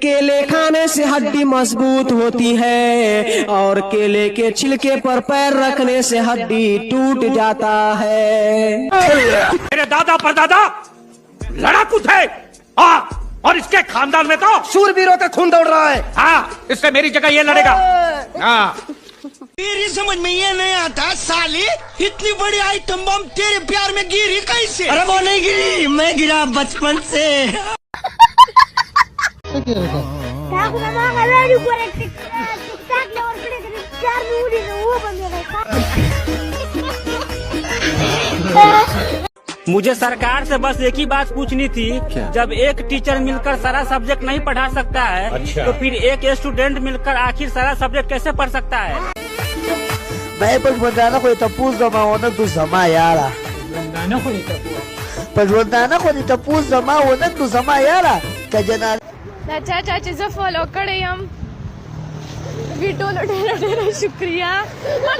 केले खाने से हड्डी मजबूत होती है और केले के छिलके पर पैर रखने से हड्डी टूट जाता है। मेरे दादा परदादा लड़ाकू थे और इसके खानदान में तो शूरवीरों का खून दौड़ रहा है। हाँ, इससे मेरी जगह ये लड़ेगा। हाँ, तेरी समझ में ये नहीं आता साली, इतनी बड़ी आइटम बम तेरे प्यार में गिरी कैसे? अरे वो नहीं गिरी, मैं गिरा बचपन से। मुझे सरकार से बस एक ही बात पूछनी थी। जब एक टीचर मिलकर सारा सब्जेक्ट नहीं पढ़ा सकता है, तो फिर एक स्टूडेंट मिलकर आखिर सारा सब्जेक्ट कैसे पढ़ सकता है? Pagwandana ko itapuz na maunang to sama yara. Pagwandana ko itapuz na maunang to sama yara. Kajana. चाचा चाची से फॉलो करे हम वीडियो ढेर ढेर शुक्रिया मन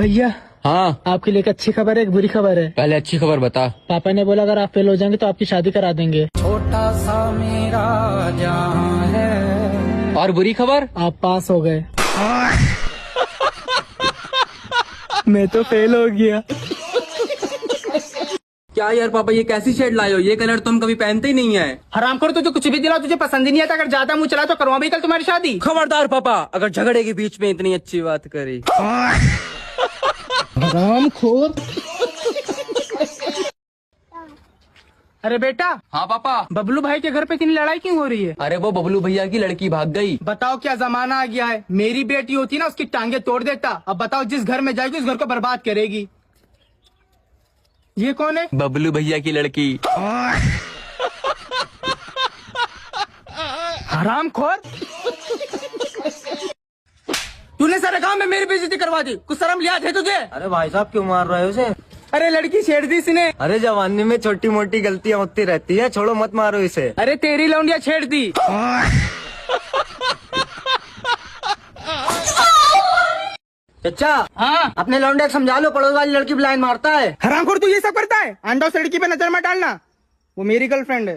भैया हाँ आपके लिए एक अच्छी खबर है एक बुरी खबर है। पहले अच्छी खबर बता। पापा ने बोला अगर आप फेल हो जाएंगे तो आपकी शादी करा देंगे। छोटा सा मेरा जहां है। और बुरी खबर आप पास हो गए। मैं तो फेल हो गया। क्या यार पापा ये कैसी शेड लाए हो? ये कलर तुम कभी पहनते ही नहीं है। हराम करो तुझे कुछ भी दिलाओ तुझे पसंद ही नहीं आता। अगर ज्यादा मुंह चला तो करवा भी कल तुम्हारी शादी। खबरदार पापा अगर झगड़े के बीच में इतनी अच्छी बात करी। हराम खोर। अरे बेटा। हाँ पापा। बबलू भाई के घर पे इतनी लड़ाई क्यों हो रही है? अरे वो बबलू भैया की लड़की भाग गई। बताओ क्या जमाना आ गया है। मेरी बेटी होती ना उसकी टांगे तोड़ देता। अब बताओ जिस घर में जाएगी उस घर को बर्बाद करेगी। ये कौन है? बबलू भैया की लड़की। हराम खोर। तूने सारे गांव में मेरी बेइज्जती करवा दी। कुछ शर्म लिहाज है तुझे? अरे भाई साहब क्यों मार रहे हो उसे? अरे लड़की छेड़ दी इसने। अरे जवानी में छोटी मोटी गलतियां होती रहती है, छोड़ो मत मारो इसे। अरे तेरी लौंडिया छेड़ दी। चचा हाँ अपने लौंडे को समझा लो, पड़ोस वाली लड़की ब्लाइंड मारता है। हरामखोर तू ये सब करता है? अंडा से लड़की पे नजर मत डालना, वो मेरी गर्लफ्रेंड है।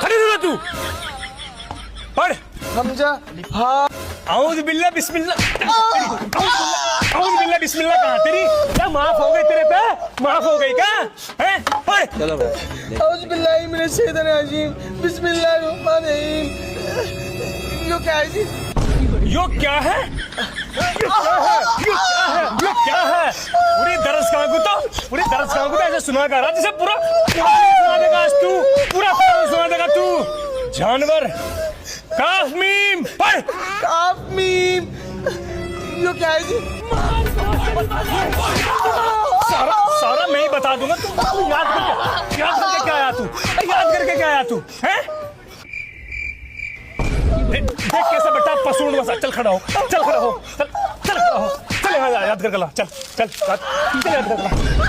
खड़ी हो तू, पढ़। हमजा हाँ आऊज़ बिल्लाह बिस्मिल्लाह, आऊज़ बिल्लाह बिस्मिल्लाह कहाँ तेरी? क्या माफ हो गई तेरे पे? माफ हो गई क्या? हैं? पढ़। औज़ बिल्लाहि मिनश शैतानिर रजीम, बिस्मिल्लाहिर रहमानिर रहीम। यो क्या है जी? यो क्या है? यो क्या है? पूरी दरसगाह को तो ऐसे सुना कर रहा जैसे पूरा सुना देगा आज तू, पूरा सुना देगा तू, जानवर। काफ मीम पढ़। काफ मीम, यो क्या है जी? सारा मैं ही बता दूंगा, तू याद करके क्या आया तू? याद करके क्या आया तू? हैं? देख कैसे बेटा पसूंड बसा। चल खड़ा हो, चल खड़ा हो, चल खड़ा हो, चल याद कर ला, चल याद कर ला।